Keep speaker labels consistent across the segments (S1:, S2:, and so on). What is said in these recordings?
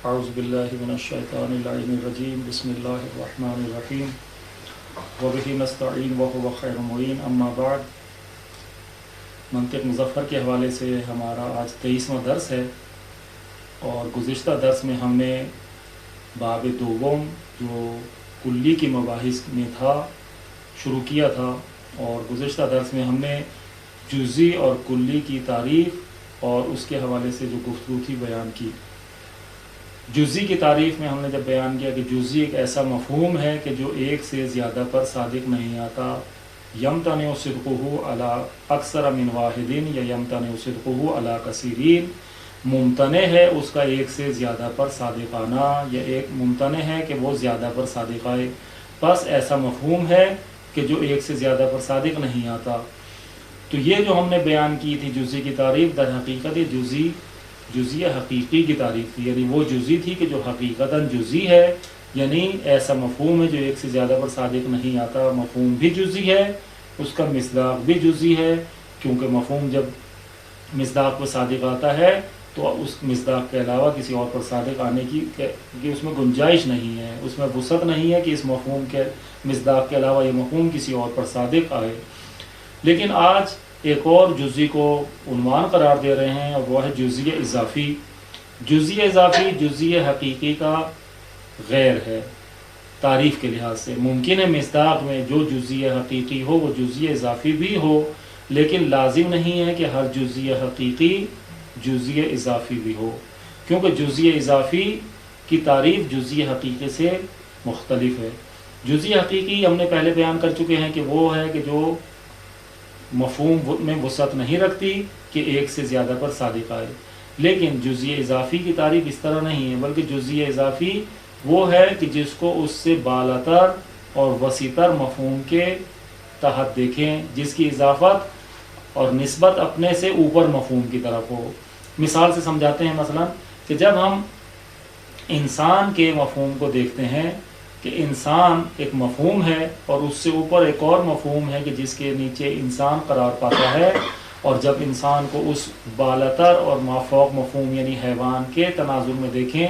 S1: اعوذ باللہ من الشیطان اللعین الرجیم بسم اللہ الرحمن الرحیم وبہ نستعین وہو خیر معین اما بعد۔ منطق مظفر کے حوالے سے ہمارا آج 23واں درس ہے، اور گزشتہ درس میں ہم نے باب دوم جو کلی کی مباحث میں تھا شروع کیا تھا، اور گزشتہ درس میں ہم نے جزئی اور کلی کی تعریف اور اس کے حوالے سے جو گفتگو تھی بیان کی۔ جزئی کی تعریف میں ہم نے جب بیان کیا کہ جزئی ایک ایسا مفہوم ہے کہ جو ایک سے زیادہ پر صادق نہیں آتا، یمتنع صدقہ علی اکثر من واحد یا یمتنع صدقہ علی کثیرین، ممتنع ہے اس کا ایک سے زیادہ پر صادق آنا، یا ایک ممتنع ہے کہ وہ زیادہ پر صادق آئے۔ بس ایسا مفہوم ہے کہ جو ایک سے زیادہ پر صادق نہیں آتا۔ تو یہ جو ہم نے بیان کی تھی جزئی کی تعریف، در حقیقت جزئی حقیقی کی تعریف تھی، یعنی وہ جزئی تھی کہ جو حقیقتاً جزئی ہے، یعنی ایسا مفہوم ہے جو ایک سے زیادہ پر صادق نہیں آتا۔ مفہوم بھی جزئی ہے، اس کا مصداق بھی جزئی ہے، کیونکہ مفہوم جب مصداق پر صادق آتا ہے تو اس مصداق کے علاوہ کسی اور پر صادق آنے کی اس میں گنجائش نہیں ہے، اس میں وسعت نہیں ہے کہ اس مفہوم کے مصداق کے علاوہ یہ مفہوم کسی اور پر صادق آئے۔ لیکن آج ایک اور جزئی کو عنوان قرار دے رہے ہیں، اور وہ ہے جزئی اضافی۔ جزئی اضافی جزئی حقیقی کا غیر ہے تعریف کے لحاظ سے۔ ممکن ہے مصداق میں جو جزئی حقیقی ہو وہ جزئی اضافی بھی ہو، لیکن لازم نہیں ہے کہ ہر جزئی حقیقی جزئی اضافی بھی ہو، کیونکہ جزئی اضافی کی تعریف جزئی حقیقی سے مختلف ہے۔ جزئی حقیقی ہم نے پہلے بیان کر چکے ہیں کہ وہ ہے کہ جو مفہوم میں وسعت نہیں رکھتی کہ ایک سے زیادہ پر صادق آئے، لیکن جزئی اضافی کی تعریف اس طرح نہیں ہے، بلکہ جزئی اضافی وہ ہے کہ جس کو اس سے بالاتر اور وسیع تر مفہوم کے تحت دیکھیں، جس کی اضافت اور نسبت اپنے سے اوپر مفہوم کی طرف ہو۔ مثال سے سمجھاتے ہیں، مثلا کہ جب ہم انسان کے مفہوم کو دیکھتے ہیں کہ انسان ایک مفہوم ہے اور اس سے اوپر ایک اور مفہوم ہے کہ جس کے نیچے انسان قرار پاتا ہے، اور جب انسان کو اس بالاتر اور مافوق مفہوم یعنی حیوان کے تناظر میں دیکھیں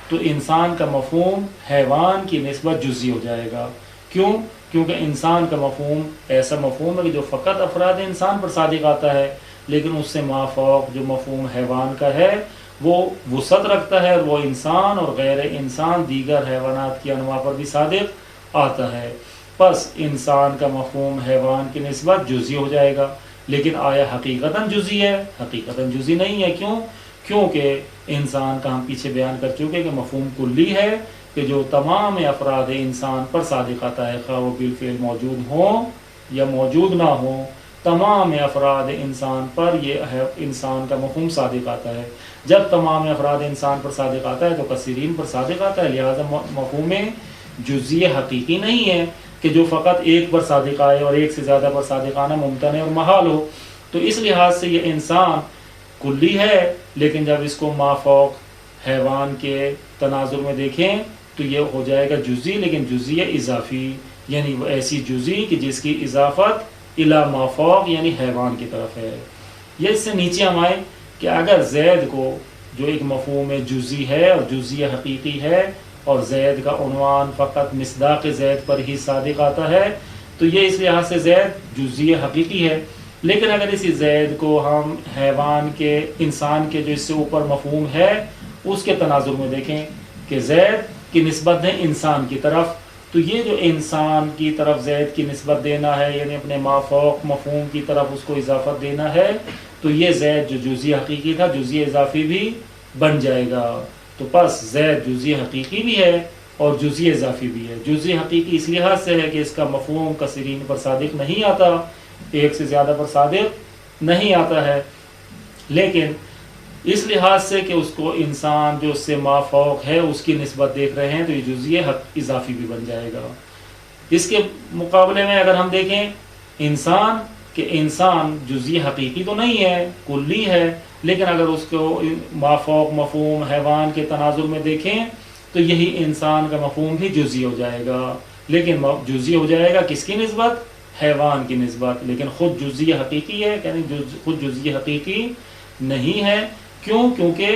S1: تو انسان کا مفہوم حیوان کی نسبت جزئی ہو جائے گا۔ کیوں؟ کیونکہ انسان کا مفہوم ایسا مفہوم ہے کہ جو فقط افراد انسان پر صادق آتا ہے، لیکن اس سے مافوق جو مفہوم حیوان کا ہے وہ وسعت رکھتا ہے، اور وہ انسان اور غیر انسان دیگر حیوانات کی انواع پر بھی صادق آتا ہے۔ پس انسان کا مفہوم حیوان کی نسبت جزئی ہو جائے گا، لیکن آیا حقیقتاً جزئی ہے؟ حقیقتاً جزئی نہیں ہے۔ کیوں؟ کیونکہ انسان کا ہم پیچھے بیان کر چکے کہ مفہوم کلی ہے کہ جو تمام افراد انسان پر صادق آتا ہے، خواہ وہ بالفعل موجود ہوں یا موجود نہ ہوں، تمام افراد انسان پر یہ انسان کا مفہوم صادق آتا ہے۔ جب تمام افراد انسان پر صادق آتا ہے تو کثیرین پر صادق آتا ہے، لہذا مفہوم جزئی حقیقی نہیں ہے کہ جو فقط ایک پر صادق آئے اور ایک سے زیادہ پر صادق آنا ممتنع اور محال ہو۔ تو اس لحاظ سے یہ انسان کلی ہے، لیکن جب اس کو مافوق حیوان کے تناظر میں دیکھیں تو یہ ہو جائے گا جزئی، لیکن جزئی اضافی، یعنی وہ ایسی جزئی کہ جس کی اضافت الی مافوق یعنی حیوان کی طرف ہے۔ یہ اس سے نیچے ہم آئے کہ اگر زید کو جو ایک مفہوم جزئی ہے اور جزئی حقیقی ہے، اور زید کا عنوان فقط مصداق زید پر ہی صادق آتا ہے، تو یہ اس لحاظ سے زید جزئی حقیقی ہے۔ لیکن اگر اسی زید کو ہم حیوان کے انسان کے جو اس سے اوپر مفہوم ہے اس کے تناظر میں دیکھیں کہ زید کی نسبت ہے انسان کی طرف، تو یہ جو انسان کی طرف زید کی نسبت دینا ہے، یعنی اپنے مافوق مفہوم کی طرف اس کو اضافت دینا ہے، تو یہ زید جو جزئی حقیقی تھا جزئی اضافی بھی بن جائے گا۔ تو پس زید جزئی حقیقی بھی ہے اور جزئی اضافی بھی ہے۔ جزئی حقیقی اس لحاظ سے ہے کہ اس کا مفہوم کثیرین پر صادق نہیں آتا، ایک سے زیادہ پر صادق نہیں آتا ہے، لیکن اس لحاظ سے کہ اس کو انسان جو اس سے مافوق ہے اس کی نسبت دیکھ رہے ہیں تو یہ جزئی اضافی بھی بن جائے گا۔ اس کے مقابلے میں اگر ہم دیکھیں انسان، کہ انسان جزئی حقیقی تو نہیں ہے، کلی ہے، لیکن اگر اس کو مافوق مفہوم حیوان کے تناظر میں دیکھیں تو یہی انسان کا مفہوم بھی جزئی ہو جائے گا، لیکن جزئی ہو جائے گا کس کی نسبت؟ حیوان کی نسبت، لیکن خود جزئی حقیقی ہے، یعنی خود جزئی حقیقی نہیں ہے۔ کیوں؟ کیونکہ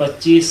S1: 25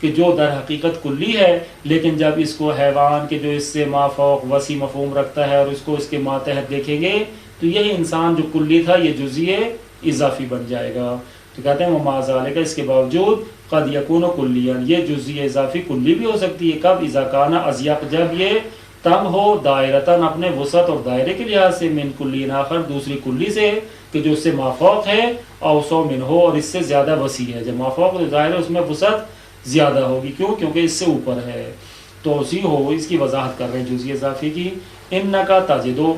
S1: کہ جو در حقیقت کلی ہے، لیکن جب اس کو حیوان کے جو اس سے مافوق وسیع مفہوم رکھتا ہے اور اس کو اس کے ماتحت دیکھیں گے تو یہی انسان جو کلی تھا یہ جزئی اضافی بن جائے گا۔ تو کہتے ہیں وما ذالک، اس کے باوجود قد یکون کلیا، یہ جزئی اضافی کلی بھی ہو سکتی ہے۔ کب؟ اذا کان اضیق، جب یہ تنگ ہو، دائرتاً اپنے وسعت اور دائرے کے لحاظ سے، من کلی آخر دوسری کلی سے کہ جو اس سے مافوق ہے، اوسع من ہو، اور اس سے زیادہ وسیع ہے۔ جب مافوق جو ظاہر ہے اس میں وسعت زیادہ ہوگی، کیوں؟ کیونکہ اس سے اوپر ہے، توسیع ہو، اس کی وضاحت کر رہے ہیں جزئی اضافی کی۔ انکا تجدو،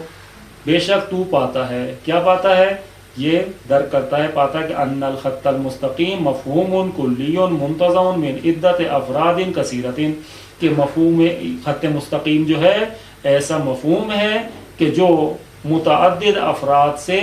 S1: بے شک تو پاتا ہے، کیا پاتا ہے؟ یہ درک کرتا ہے، پاتا ہے کہ ان الخط المستقیم مفہوم کلی منتزع من عدت افراد کثیرۃ، کہ مفہوم خط مستقیم جو ہے ایسا مفہوم ہے کہ جو متعدد افراد سے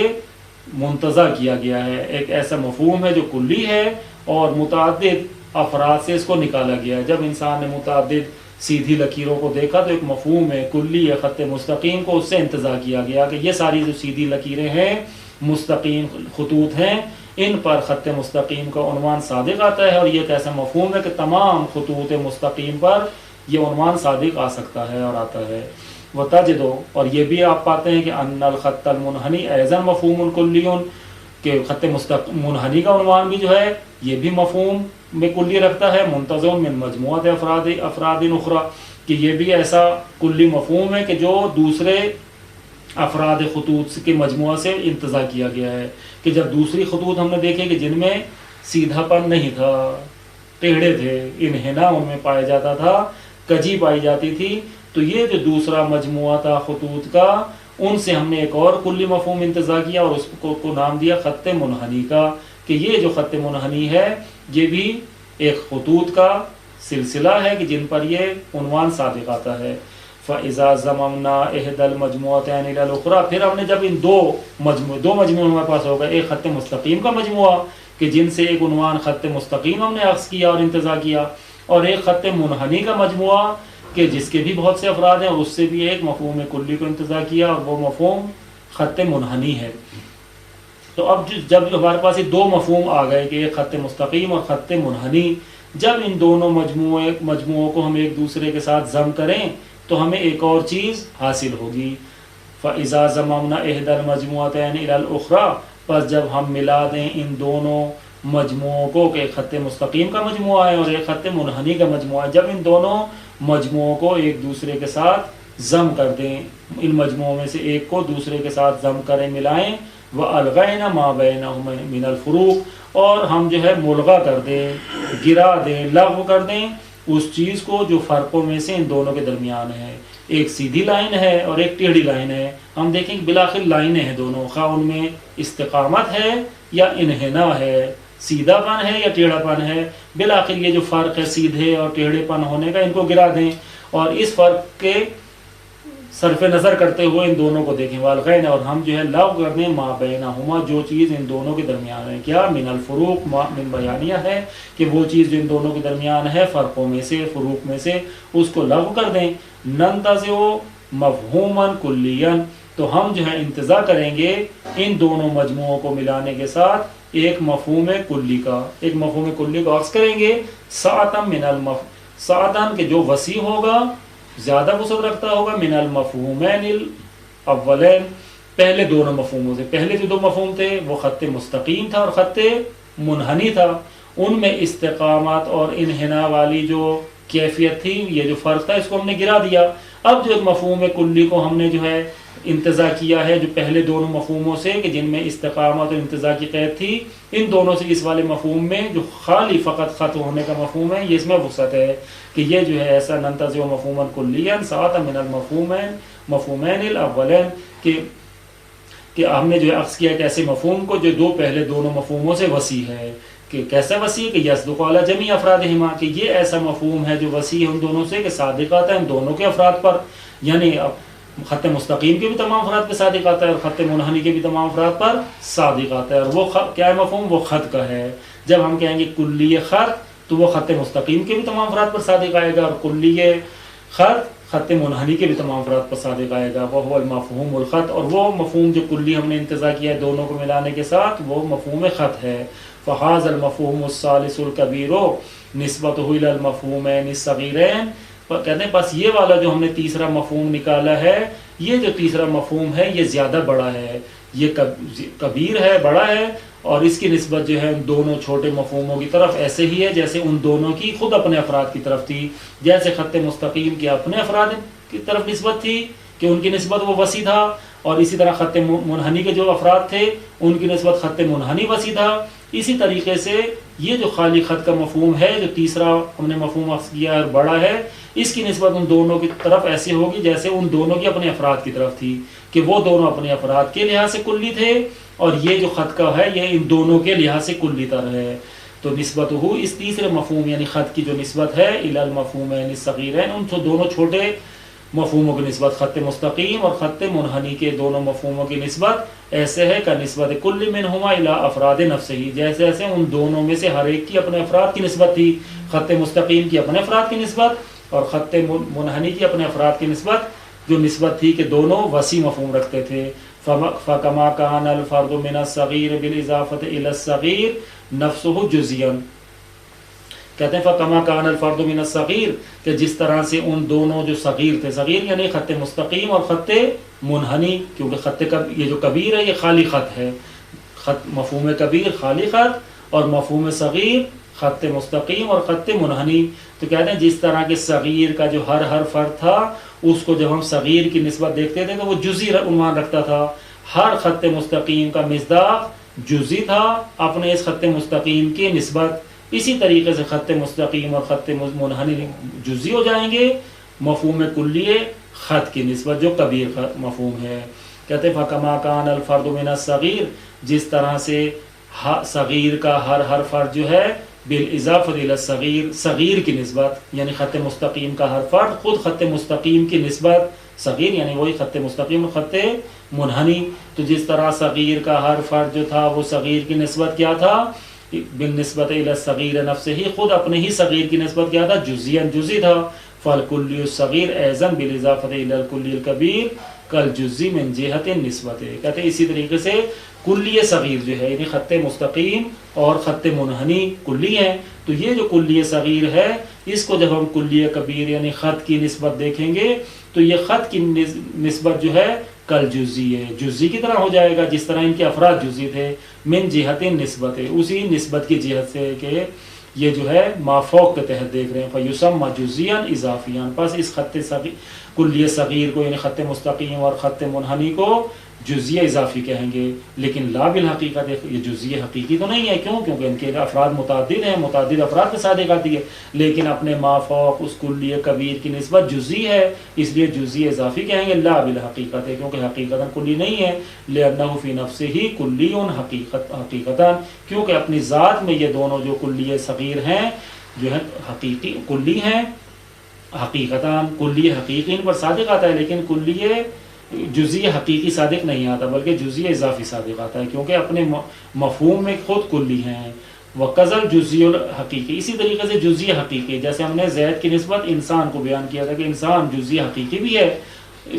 S1: منتزع کیا گیا ہے، ایک ایسا مفہوم ہے جو کلی ہے اور متعدد افراد سے اس کو نکالا گیا ہے۔ جب انسان نے متعدد سیدھی لکیروں کو دیکھا تو ایک مفہوم ہے کلی ہے خط مستقیم کو اس سے انتزاع کیا گیا کہ یہ ساری جو سیدھی لکیریں ہیں، مستقیم خطوط ہیں، ان پر خط مستقیم کا عنوان صادق آتا ہے، اور یہ ایک ایسا مفہوم ہے کہ تمام خطوط مستقیم پر یہ عنوان صادق آ سکتا ہے اور آتا ہے۔ وتجدو، اور یہ بھی آپ پاتے ہیں کہ ان الخط المنحنی ایضا مفہوم کلی، کہ خط منحنی کا عنوان بھی جو ہے یہ بھی مفہوم میں کلی رکھتا ہے، منتزع من مجموعۃ افراد اخرى، کہ یہ بھی ایسا کلی مفہوم ہے کہ جو دوسرے افراد خطوط کے مجموعہ سے انتزاع کیا گیا ہے۔ کہ جب دوسری خطوط ہم نے دیکھے کہ جن میں سیدھا پن نہیں تھا، ٹیڑھے تھے، انحناء ان میں پایا جاتا تھا، کجی پائی جاتی تھی، تو یہ جو دوسرا مجموعہ تھا خطوط کا، ان سے ہم نے ایک اور کلی مفہوم انتزاع کیا اور اس کو نام دیا خط منحنی کا، کہ یہ جو خط منحنی ہے یہ بھی ایک خطوط کا سلسلہ ہے کہ جن پر یہ عنوان صادق آتا ہے۔ فَإِذَا زَمَمْنَا إِحْدَى الْمَجْمُوعَتَيْنِ إِلَى الْأُخْرَى، پھر ہم نے جب ان دو مجموعے ہمارے پاس ہوگا، ایک خط مستقیم کا مجموعہ کہ جن سے ایک عنوان خط مستقیم ہم نے اخذ کیا اور انتزاع کیا، اور ایک خط منحنی کا مجموعہ کہ جس کے بھی بہت سے افراد ہیں، اس سے بھی ایک مفہوم کلی کو انتزاع کیا اور وہ مفہوم خط منحنی ہے۔ تو اب جب ہمارے پاس یہ دو مفہوم آ گئے کہ ایک خط مستقیم اور خط منحنی، جب ان دونوں مجموعوں کو ہم ایک دوسرے کے ساتھ ضم کریں تو ہمیں ایک اور چیز حاصل ہوگی۔ فَإِذَا زَمَمْنَا إِحْدَى الْمَجْمُوعَتَيْنِ إِلَى الْأُخْرَى، پس جب ہم ملا دیں ان دونوں مجموعوں کو کہ ایک خط مستقیم کا مجموعہ ہے اور ایک خط منحنی کا مجموعہ ہے، جب ان دونوں مجموعوں کو ایک دوسرے کے ساتھ ضم کر دیں، ان مجموعوں میں سے ایک کو دوسرے کے ساتھ ضم کریں، ملائیں، وَأَلْغَيْنَا مَا بَيْنَهُمَا مِنَ الْفُرُوقِ، اور ہم جو ہے ملغا کر دیں، گرا دیں، لغو کر دیں اس چیز کو جو فرقوں میں سے ان دونوں کے درمیان ہے۔ ایک سیدھی لائن ہے اور ایک ٹیڑھی لائن ہے، ہم دیکھیں کہ بالآخر لائنیں ہیں دونوں، خواہ ان میں استقامت ہے یا انحناء ہے، سیدھا پن ہے یا ٹیڑھا پن ہے، بالآخر یہ جو فرق ہے سیدھے اور ٹیڑھے پن ہونے کا، ان کو گرا دیں اور اس فرق کے صرف نظر کرتے ہوئے ان دونوں کو دیکھیں، والغین، اور ہم جو ہے لغو کر دیں ما بینہما، جو چیز ان دونوں کے درمیان ہے، کیا من الفروق، من بیانیہ ہے کہ وہ چیز جو ان دونوں کے درمیان ہے فرقوں میں سے، فروق میں سے، اس کو لغو کر دیں، ننتزع مفہوما کلیا، تو ہم جو ہے انتزاع کریں گے ان دونوں مجموعوں کو ملانے کے ساتھ ایک مفہوم کلی کا، ایک مفہوم کلی کو عکس کریں گے، ساعتم من ساعتن کہ جو وسیع ہوگا، زیادہ وسعت رکھتا ہوگا، من المفہومین الاولین، پہلے دونوں مفہوموں سے۔ پہلے جو دو مفہوم تھے وہ خط مستقیم تھا اور خط منحنی تھا، ان میں استقامت اور انحناء والی جو کیفیت تھی، یہ جو فرق تھا، اس کو ہم نے گرا دیا۔ اب جو ایک مفہوم کلی کو ہم نے جو ہے انتزاع کیا ہے، جو پہلے دونوں مفہوموں سے کہ جن میں استقامت اور انتزاع کی قید تھی، ان دونوں سے اس والے مفہوم میں جو خالی فقط خط ہونے کا مفہوم ہے، یہ اس میں وسعت ہے کہ یہ جو ہے ایسا ننتزع مفہوما کلیا ساعتا من المفہومین الاولین، کہ ہم نے جو ہے عکس کیا ایک ایسے مفہوم کو جو دو پہلے دونوں مفہوموں سے وسیع ہے، کہ کیسا وسیع کہ یصدق علی جمیع افرادہما، کہ یہ ایسا مفہوم ہے جو وسیع ہے ان دونوں سے کہ صادق آتا ہے ان دونوں کے افراد پر، یعنی خط مستقیم کے بھی تمام افراد پہ صادق آتا ہے اور خط منحنی کے بھی تمام افراد پر صادق آتا ہے، اور وہ کیا ہے مفہوم؟ وہ خط کا ہے۔ جب ہم کہیں گے کلی خط تو وہ خط مستقیم کے بھی تمام افراد پر صادق آئے گا، اور کلی خط منحنی کے بھی تمام افراد پر صادق آئے گا، وہ المفہوم الخط، اور وہ مفہوم جو کلی ہم نے انتزاع کیا ہے دونوں کو ملانے کے ساتھ، وہ مفہوم خط ہے۔ فہذا المفہوم الثالث الکبیر نسبتہ الی المفہومین الصغیرین، کہتے ہیں بس یہ والا جو ہم نے تیسرا مفہوم نکالا ہے، یہ جو تیسرا مفہوم ہے یہ زیادہ بڑا ہے، یہ کبیر ہے، بڑا ہے، اور اس کی نسبت جو ہے ان دونوں چھوٹے مفہوموں کی طرف ایسے ہی ہے جیسے ان دونوں کی خود اپنے افراد کی طرف تھی. جیسے خط مستقیم کے اپنے افراد کی طرف نسبت تھی کہ ان کی نسبت وہ وسیع تھا، اور اسی طرح خط منحنی کے جو افراد تھے ان کی نسبت خط منحنی وسیع تھا. اسی طریقے سے یہ جو خالی خط کا مفہوم ہے جو تیسرا ہم نے مفہوم اخذ کیا ہے اور بڑا ہے، اس کی نسبت ان دونوں کی طرف ایسے ہوگی جیسے ان دونوں کی اپنے افراد کی طرف تھی کہ وہ دونوں اپنے افراد کے لحاظ سے کلی تھے، اور یہ جو خط کا ہے یہ ان دونوں کے لحاظ سے کلی تر ہے. تو نسبت ہو اس تیسرے مفہوم یعنی خط کی جو نسبت ہے الی المفہومین الصغیرین، ان دونوں چھوٹے مفہوموں کی نسبت خط مستقیم اور خط منحنی کے دونوں مفہوموں کی نسبت ایسے ہے کہ نسبت کل منہما الی افراد نفسہ، جیسے ایسے ان دونوں میں سے ہر ایک کی اپنے افراد کی نسبت تھی. خط مستقیم کی اپنے افراد کی نسبت اور خط منحنی کی اپنے افراد کی نسبت جو نسبت تھی کہ دونوں وسیع مفہوم رکھتے تھے. فَكَمَا كَانَ الْفَرْدُ مِنَ الصَّغِيرِ بِالْإِضَافَةِ إِلَى الصَّغِيرِ نَفْسُهُ جُزْئًا، کہتے ہیں فَكَمَا كَانَ الْفَرْدُ مِنَ الصَّغِيرِ کہ جس طرح سے ان دونوں جو صغیر تھے، صغیر یعنی خط مستقیم اور خط منحنی، کیونکہ خط یہ جو کبیر ہے یہ خالی خط ہے، خط مفہوم کبیر خالی خط اور مفہوم صغیر خط مستقیم اور خط منحنی. تو کہتے ہیں جس طرح کے صغیر کا جو ہر فرد تھا اس کو جب ہم صغیر کی نسبت دیکھتے تھے تو وہ جزئی عنوان رکھتا تھا. ہر خط مستقیم کا مصداق جزئی تھا اپنے اس خط مستقیم کی نسبت. اسی طریقے سے خط مستقیم اور خط منحنی جزئی ہو جائیں گے مفہوم کلیہ خط کی نسبت جو کبیر مفہوم ہے. کہتے ہیں فَكَمَا كَانَ الْفَرْدُ مِنَ الصَّغِيرِ جس طرح سے صغیر کا ہر فرد جو ہے بالاضافہ الی الصغیر صغیر کی نسبت یعنی خط مستقیم کا ہر فرد خود خط مستقیم کی نسبت صغیر یعنی وہی خط مستقیم اور خط منحنی. تو جس طرح صغیر کا ہر فرد جو تھا وہ صغیر کی نسبت کیا تھا بالنسبت الی الصغیر نفسہ ہی، خود اپنے ہی صغیر کی نسبت کیا تھا جزئیاً جزئی تھا. فالکلی الصغیر ایضا بالاضافہ الی الکلی الکبیر کالجزئی من جہت النسبۃ. کہتے ہیں اسی طریقے سے کلی صغیر جو ہے یعنی خط مستقیم اور خط منحنی کلی ہیں، تو یہ جو کلی صغیر ہے اس کو جب ہم کلی کبیر یعنی خط کی نسبت دیکھیں گے تو یہ خط کی نسبت جو ہے کل جزئی ہے، جزئی کی طرح ہو جائے گا جس طرح ان کے افراد جزئی تھے. من جہت نسبت اسی نسبت کی جہت سے کہ یہ جو ہے مافوق کے تحت دیکھ رہے ہیں. فیسمى جزئیاً اضافیاً، پس اس خط کلی صغیر کو یعنی خط مستقیم اور خط منحنی کو جزئی اضافی کہیں گے، لیکن لا بالحقیقت یہ جزئی حقیقی تو نہیں ہے. کیوں؟ کیونکہ ان کے افراد متعدد ہیں، متعدد افراد کے ساتھ ایک آتی ہے، لیکن اپنے مافوق اس کلی کبیر کی نسبت جزئی ہے اس لیے جزئی اضافی کہیں گے. لا بالحقیقت کیونکہ حقیقتاً کلی نہیں ہے. لأنه فی نفسه کلی حقیقتاً کیونکہ اپنی ذات میں یہ دونوں جو کلی صغیر ہیں جو ہے حقیقی کلی ہیں حقیقتاً. کلی حقیقی ان پر صادق آتا ہے لیکن کلی جزئی حقیقی صادق نہیں آتا بلکہ جزئی اضافی صادق آتا ہے کیونکہ اپنے مفہوم میں خود کلی ہیں. وقزل جزئی الحقیقی، اسی طریقے سے جزئی حقیقی جیسے ہم نے زید کی نسبت انسان کو بیان کیا تھا کہ انسان جزئی حقیقی بھی ہے،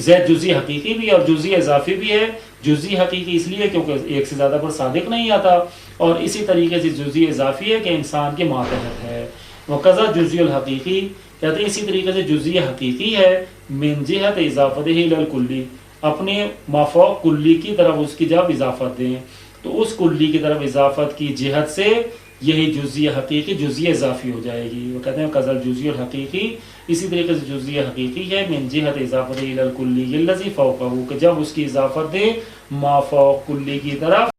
S1: زید جزئی حقیقی بھی ہے اور جزئی اضافی بھی ہے. جزئی حقیقی اس لیے کیونکہ ایک سے زیادہ پر صادق نہیں آتا، اور اسی طریقے سے جزئی اضافی ہے کہ انسان کے ماتحت ہے. وقزل جزئی الحقیقی کہتے ہیں اسی طریقے سے جزئی حقیقی ہے من جہت اضافتہ الی الکلی، اپنے مافوق کلی کی طرف اس کی جب اضافت دیں تو اس کلی کی طرف اضافت کی جہت سے یہی جزئی حقیقی جزئی اضافی ہو جائے گی. وہ کہتے ہیں قزل جزئی الحقیقی اسی طریقے سے جزئی حقیقی ہے من جہت اضافت الی الکلی الذی فوقہ کہ جب اس کی اضافت دیں مافوق کلی کی طرف